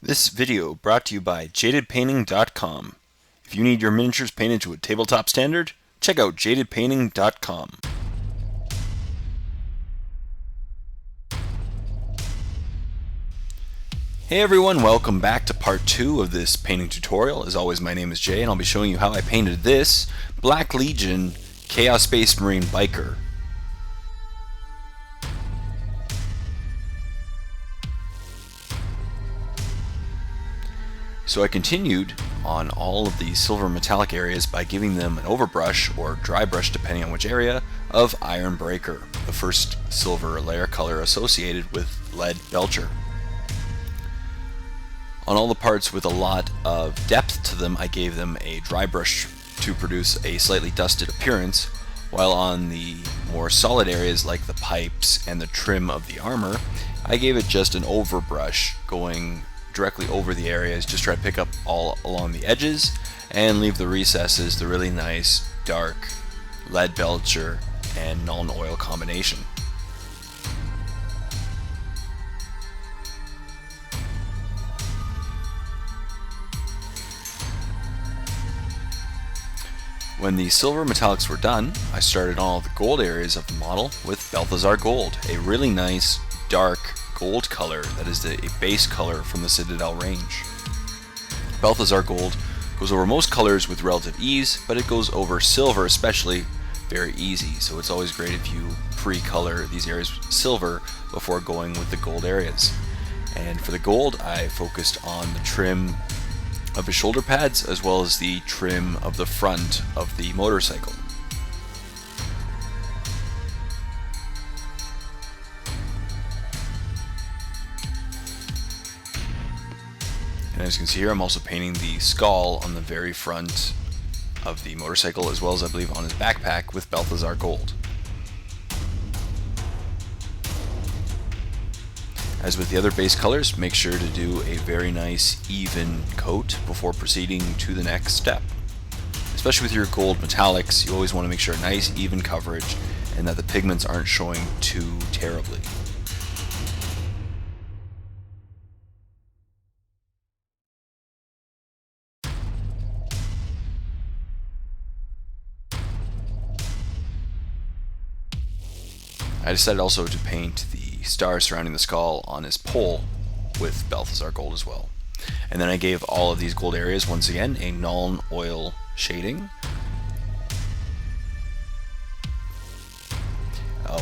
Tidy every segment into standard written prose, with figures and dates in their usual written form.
This video brought to you by JadedPainting.com. If you need your miniatures painted to a tabletop standard, check out JadedPainting.com. Hey everyone, welcome back to part 2 of this painting tutorial. As always, my name is Jay and I'll be showing you how I painted this Black Legion Chaos Space Marine Biker. So I continued on all of the silver metallic areas by giving them an overbrush or dry brush depending on which area of Iron Breaker, the first silver layer color associated with Lead Belcher. On all the parts with a lot of depth to them, I gave them a dry brush to produce a slightly dusted appearance, while on the more solid areas like the pipes and the trim of the armor, I gave it just an overbrush going directly over the areas, just try to pick up all along the edges and leave the recesses the really nice dark Lead Belcher and Nuln Oil combination. When the silver metallics were done, I started on all the gold areas of the model with Balthazar Gold, a really nice dark gold color that is a base color from the Citadel range. Balthazar Gold goes over most colors with relative ease, but it goes over silver especially very easy, so it's always great if you pre-color these areas with silver before going with the gold areas. And for the gold, I focused on the trim of the shoulder pads as well as the trim of the front of the motorcycle. And as you can see here, I'm also painting the skull on the very front of the motorcycle as well as I believe on his backpack with Balthazar Gold. As with the other base colors, make sure to do a very nice even coat before proceeding to the next step. Especially with your gold metallics, you always want to make sure nice even coverage and that the pigments aren't showing too terribly. I decided also to paint the stars surrounding the skull on his pole with Balthazar Gold as well. And then I gave all of these gold areas once again a Nuln Oil shading.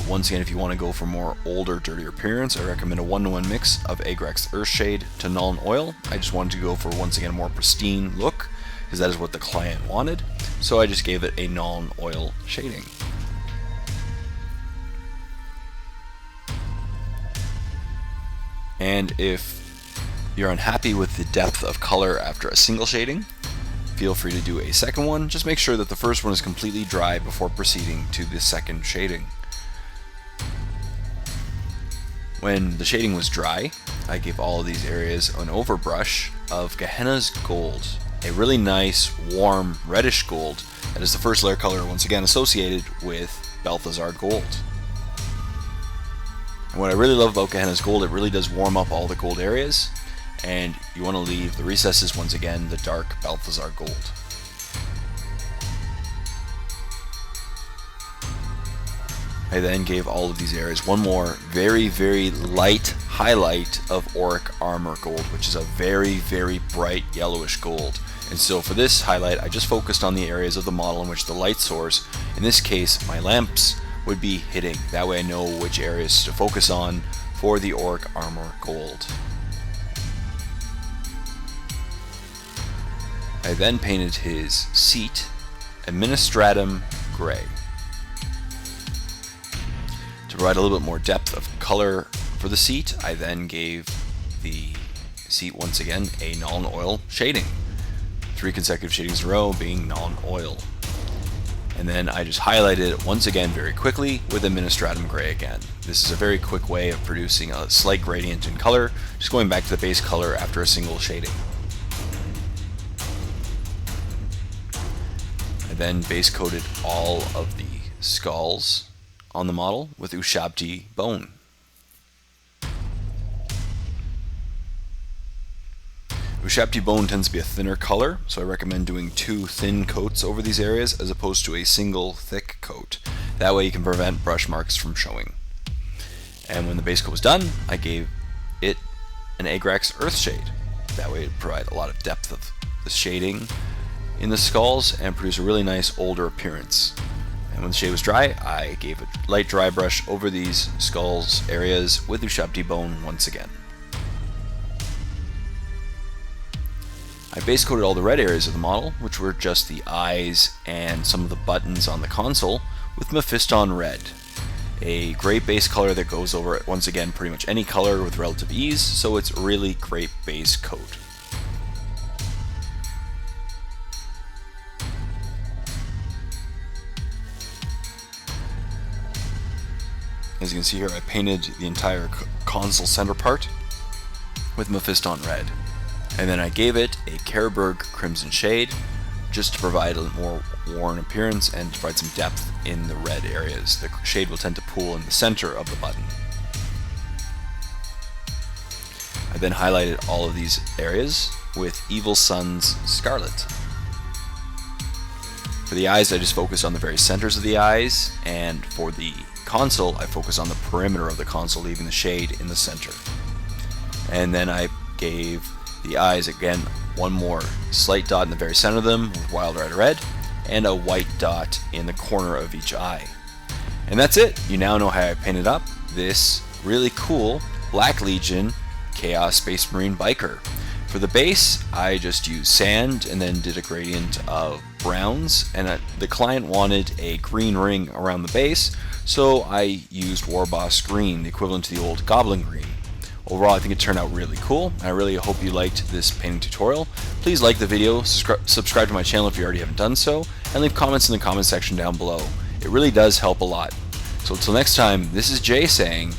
Once again, if you want to go for more older, dirtier appearance, I recommend a 1-to-1 mix of Agrax Earthshade to Nuln Oil. I just wanted to go for, once again, a more pristine look, because that is what the client wanted. So I just gave it a Nuln Oil shading. And if you're unhappy with the depth of color after a single shading, feel free to do a second one. Just make sure that the first one is completely dry before proceeding to the second shading. When the shading was dry, I gave all of these areas an overbrush of Gehenna's Gold, a really nice, warm, reddish gold that is the first layer color once again associated with Balthazar Gold. And what I really love about Gehenna's Gold, it really does warm up all the gold areas, and you want to leave the recesses once again the dark Balthazar Gold. I then gave all of these areas one more very, very light highlight of Auric Armor Gold, which is a very, very bright yellowish gold. And so for this highlight, I just focused on the areas of the model in which the light source, in this case my lamps, would be hitting. That way I know which areas to focus on for the Auric Armor Gold. I then painted his seat Administratum Gray. To provide a little bit more depth of color for the seat, I then gave the seat once again a Nuln Oil shading. 3 consecutive shadings in a row being Nuln Oil. And then I just highlighted it once again very quickly with Administratum Gray again. This is a very quick way of producing a slight gradient in color, just going back to the base color after a single shading. I then base coated all of the skulls on the model with Ushabti Bone. Ushabti bone tends to be a thinner color, so I recommend doing 2 thin coats over these areas as opposed to a single thick coat. That way you can prevent brush marks from showing. And when the base coat was done, I gave it an Agrax Earthshade. That way it would provide a lot of depth of the shading in the skulls and produce a really nice older appearance. And when the shade was dry, I gave a light dry brush over these skulls areas with Ushabti bone once again. I base coated all the red areas of the model, which were just the eyes and some of the buttons on the console, with Mephiston Red, a great base color that goes over, once again, pretty much any color with relative ease, so it's a really great base coat. As you can see here, I painted the entire console center part with Mephiston Red. And then I gave it a Kerberg Crimson shade just to provide a more worn appearance and to provide some depth in the red areas. The shade will tend to pool in the center of the button. I then highlighted all of these areas with Evil Sun's Scarlet. For the eyes, I just focused on the very centers of the eyes, and for the console, I focused on the perimeter of the console, leaving the shade in the center. And then I gave the eyes again one more slight dot in the very center of them with Wild Rider Red and a white dot in the corner of each eye. And that's it. You now know how I painted up this really cool Black Legion Chaos Space Marine biker. For the base, I just used sand and then did a gradient of browns, and the client wanted a green ring around the base, so I used Warboss Green, the equivalent to the old Goblin Green. Overall, I think it turned out really cool. I really hope you liked this painting tutorial. Please like the video, subscribe to my channel if you already haven't done so, and leave comments in the comment section down below. It really does help a lot. So until next time, this is Jay saying,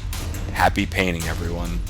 happy painting, everyone.